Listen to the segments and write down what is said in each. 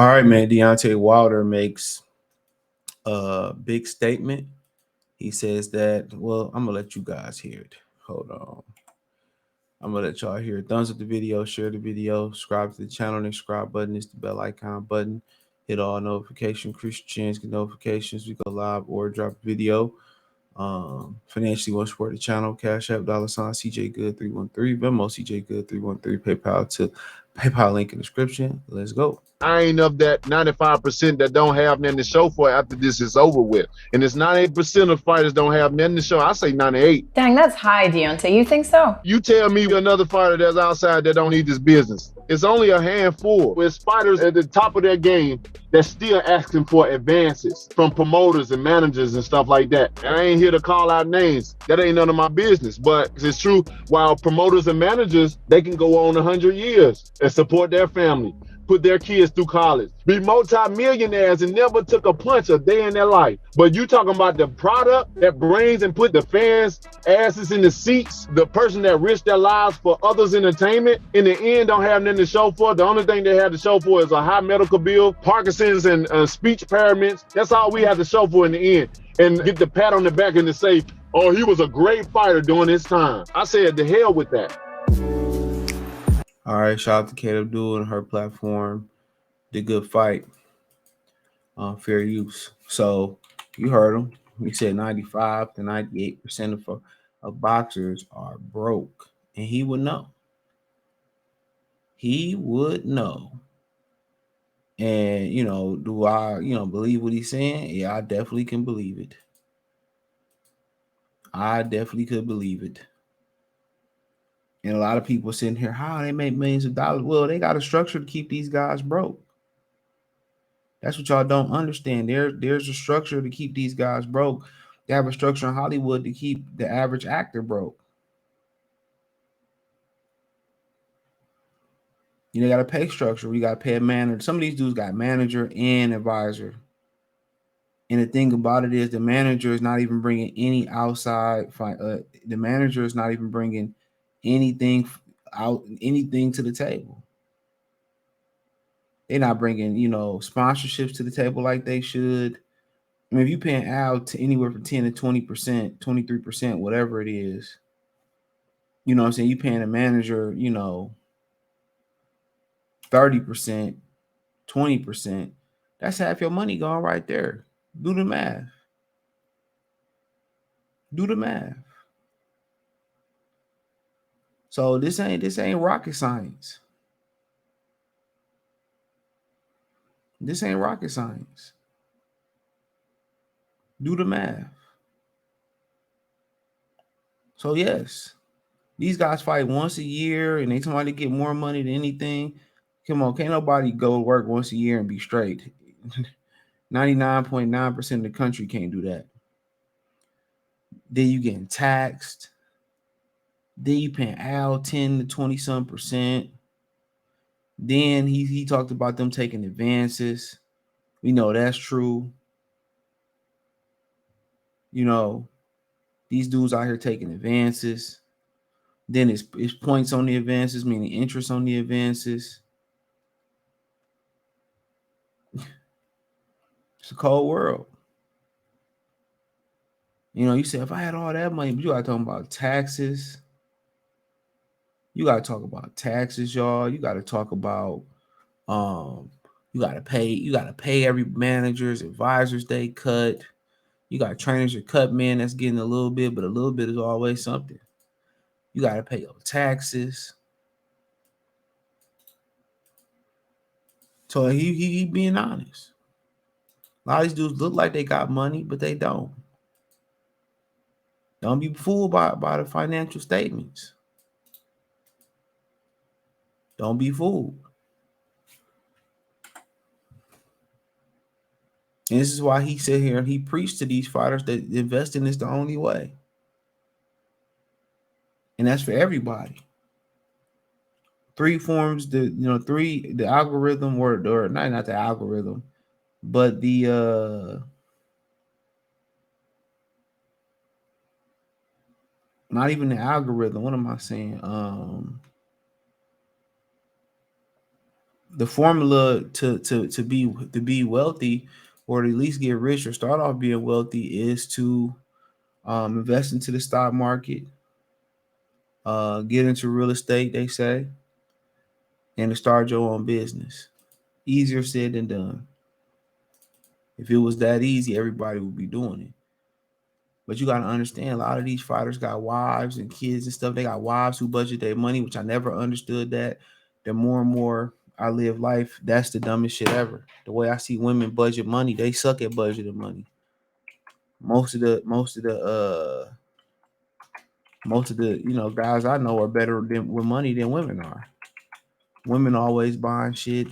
All right, man. Deontay Wilder makes a big statement. He says that, well, I'm gonna let you guys hear it. Hold on. I'm gonna let y'all hear it. Thumbs up the video, share the video, subscribe to the channel. The subscribe button is the bell icon button. Hit all notifications, Christians get notifications. We go live or drop a video. Financially want to support the channel. Cash App $ CJ Good 313, Venmo CJ Good 313, PayPal to PayPal link in the description. Let's go. I ain't of that 95% that don't have nothing to show for it after this is over with. And it's 98% of fighters don't have nothing to show. I say 98. Dang, that's high, Deontay. You think so? You tell me another fighter that's outside that don't need this business. It's only a handful. It's fighters at the top of their game that's still asking for advances from promoters and managers and stuff like that. And I ain't here to call out names. That ain't none of my business. But it's true, while promoters and managers, they can go on 100 years and support their family, put their kids through college, be multi-millionaires and never took a punch a day in their life. But you talking about the product that brings and put the fans' asses in the seats, the person that risked their lives for others' entertainment, in the end don't have nothing to show for. The only thing they have to show for is a high medical bill, Parkinson's and speech impairments. That's all we have to show for in the end. And get the pat on the back and to say, oh, he was a great fighter during his time. I said, to hell with that. All right, shout out to Kate Abdul and her platform, The Good Fight, Fair Use. So you heard him. He said 95 to 98% of boxers are broke, and he would know. He would know. And do I, believe what he's saying? Yeah, I definitely can believe it. I definitely could believe it. And a lot of people sitting here, how they make millions of dollars? Well, they got a structure to keep these guys broke. That's what y'all don't understand. There's a structure to keep these guys broke. They have a structure in Hollywood to keep the average actor broke. You got a pay structure. We got to pay a manager. Some of these dudes got manager and advisor. And the thing about it is the manager is not even bringing any outside. The manager is not even bringing anything to the table. They're not bringing, sponsorships to the table like they should. I mean, if you're paying out to anywhere from 10 to 20%, 23%, whatever it is, you know what I'm saying? You're paying a manager, 30%, 20%. That's half your money gone right there. Do the math. Do the math. So this ain't rocket science. This ain't rocket science. Do the math. So yes, these guys fight once a year and they somebody get more money than anything. Come on, can't nobody go to work once a year and be straight. 99.9% of the country can't do that. Then you getting taxed. Then you paying out 10 to 20 some percent. Then he talked about them taking advances. We know that's true. These dudes out here taking advances. Then it's points on the advances, meaning interest on the advances. It's a cold world. You say if I had all that money, but you gotta talk about taxes. You gotta talk about taxes, y'all. You gotta talk about you gotta pay every manager's advisors they cut. You got trainers or cut men that's getting a little bit, but a little bit is always something. You gotta pay your taxes. So he being honest. A lot of these dudes look like they got money, but they don't. Don't be fooled by the financial statements. Don't be fooled. And this is why he sit here and he preached to these fighters that investing is the only way. And that's for everybody. Three forms, the algorithm or not the algorithm, but the not even the algorithm. What am I saying? the formula to be wealthy, or to at least get rich or start off being wealthy, is to invest into the stock market, get into real estate, they say, and to start your own business. Easier said than done. If it was that easy, everybody would be doing it. But you got to understand, a lot of these fighters got wives and kids and stuff. They got wives who budget their money, which I never understood that. The more and more I live life, that's the dumbest shit ever. The way I see women budget money, they suck at budgeting money. Most of the guys I know are better than with money than women are. Women always buying shit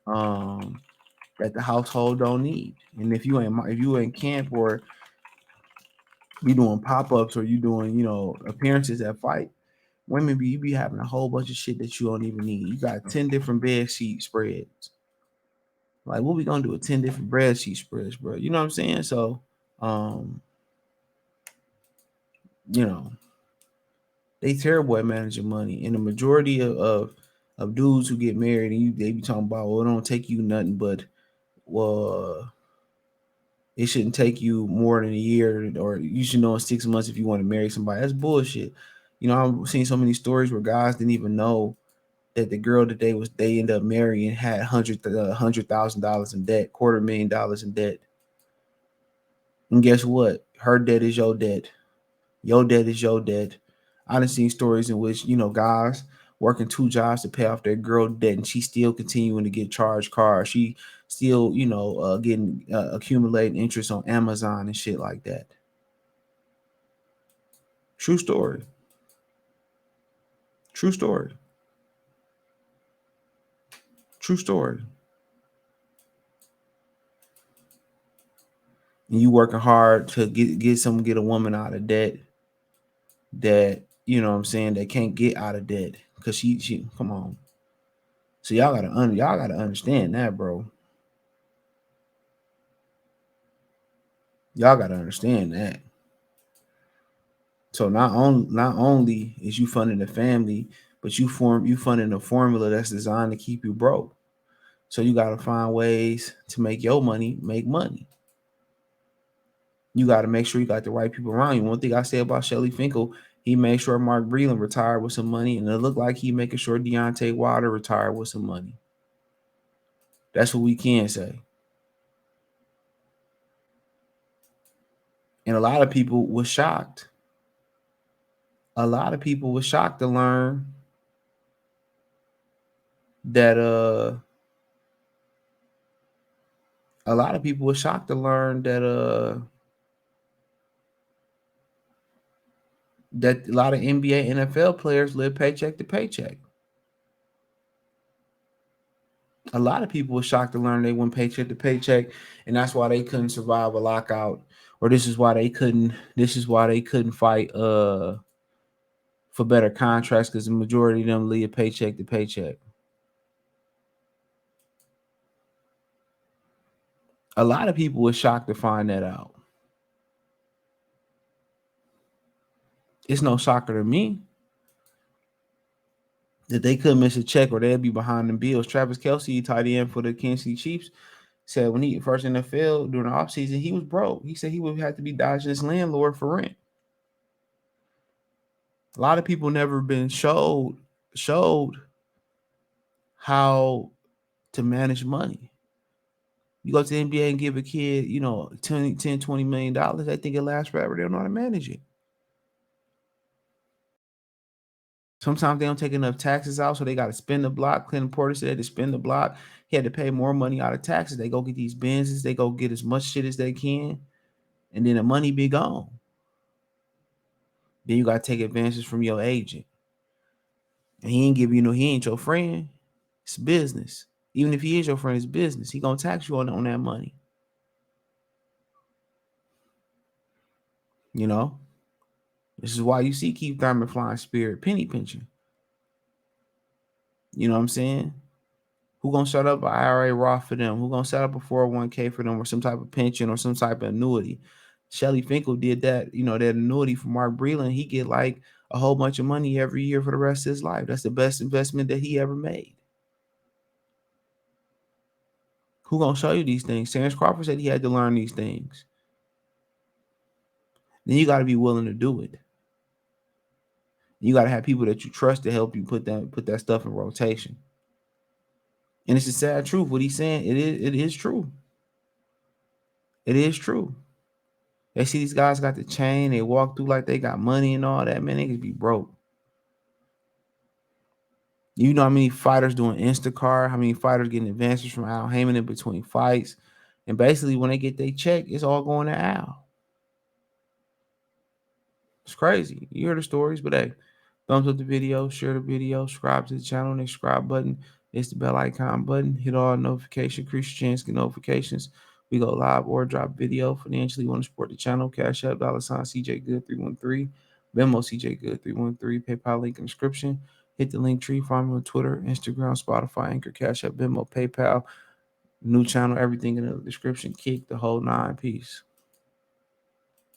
um that the household don't need. And if you ain't camp, or you doing pop-ups, or you doing appearances at fight, women be having a whole bunch of shit that you don't even need. You got 10 different bed sheet spreads. Like, what we gonna do with 10 different bed sheet spreads, bro? You know what I'm saying? So um you know they terrible at managing money. And the majority of dudes who get married, and they be talking about, well, it don't take you nothing but, well, it shouldn't take you more than a year, or you should know in 6 months if you want to marry somebody. That's bullshit. I've seen so many stories where guys didn't even know that the girl that they end up marrying had $100,000 in debt, $250,000 in debt. And guess what? Her debt is your debt. Your debt is your debt. I done seen stories in which guys working two jobs to pay off their girl debt, and she still continuing to get charged cars. She still getting accumulating interest on Amazon and shit like that. True story. True story. True story. And you working hard to get a woman out of debt, that what I'm saying, they can't get out of debt, because she come on. So y'all gotta understand that, bro. Y'all gotta understand that. So not only is you funding the family, but you funding a formula that's designed to keep you broke. So you gotta find ways to make your money make money. You got to make sure you got the right people around you. One thing I say about Shelly Finkel, he made sure Mark Breland retired with some money, and it looked like he making sure Deontay Wilder retired with some money. That's what we can say. And a lot of people were shocked. A lot of people were shocked to learn that a lot of people were shocked to learn that a lot of NBA, NFL players live paycheck to paycheck. A lot of people were shocked to learn they went paycheck to paycheck, and that's why they couldn't survive a lockout, or this is why they couldn't fight for better contracts, because the majority of them live paycheck to paycheck. A lot of people were shocked to find that out. It's no shocker to me that they couldn't miss a check, or they'd be behind the bills. Travis Kelce, tight end for the Kansas City Chiefs, said when he first in the field during the offseason, he was broke. He said he would have to be dodging his landlord for rent. A lot of people never been showed how to manage money. You go to the NBA and give a kid, $10, $20 million, they think it lasts forever. They don't know how to manage it. Sometimes they don't take enough taxes out, so they got to spend the block. Clinton Porter said to spend the block. He had to pay more money out of taxes. They go get these Benzes. They go get as much shit as they can, and then the money be gone. Then you got to take advances from your agent. And he ain't he ain't your friend. It's business. Even if he is your friend, it's business. He going to tax you on that money. This is why you see Keith Thurman flying Spirit, penny pinching. You know what I'm saying? Who gonna set up an IRA Roth for them? Who gonna set up a 401k for them, or some type of pension, or some type of annuity? Shelly Finkel did that, that annuity for Mark Breland. He get like a whole bunch of money every year for the rest of his life. That's the best investment that he ever made. Who gonna show you these things? Terrence Crawford said he had to learn these things. Then you got to be willing to do it. You got to have people that you trust to help you put that stuff in rotation. And it's a sad truth. What he's saying, it is true. It is true. They see these guys got the chain, they walk through like they got money and all that, man, they could be broke. You know how many fighters doing Instacart, how many fighters getting advances from Al Heyman in between fights. And basically when they get their check, it's all going to Al. It's crazy. You hear the stories, but hey, thumbs up the video, share the video, subscribe to the channel, and the subscribe button. It's the bell icon button. Hit all notifications, increase your chance to get notifications. We go live or drop video. Financially, you want to support the channel, Cash App, $ CJ Good 313, Venmo CJ Good 313, PayPal link in the description. Hit the link tree, follow me on Twitter, Instagram, Spotify, Anchor, Cash App, Venmo, PayPal, new channel, everything in the description. Kick the whole 9 piece.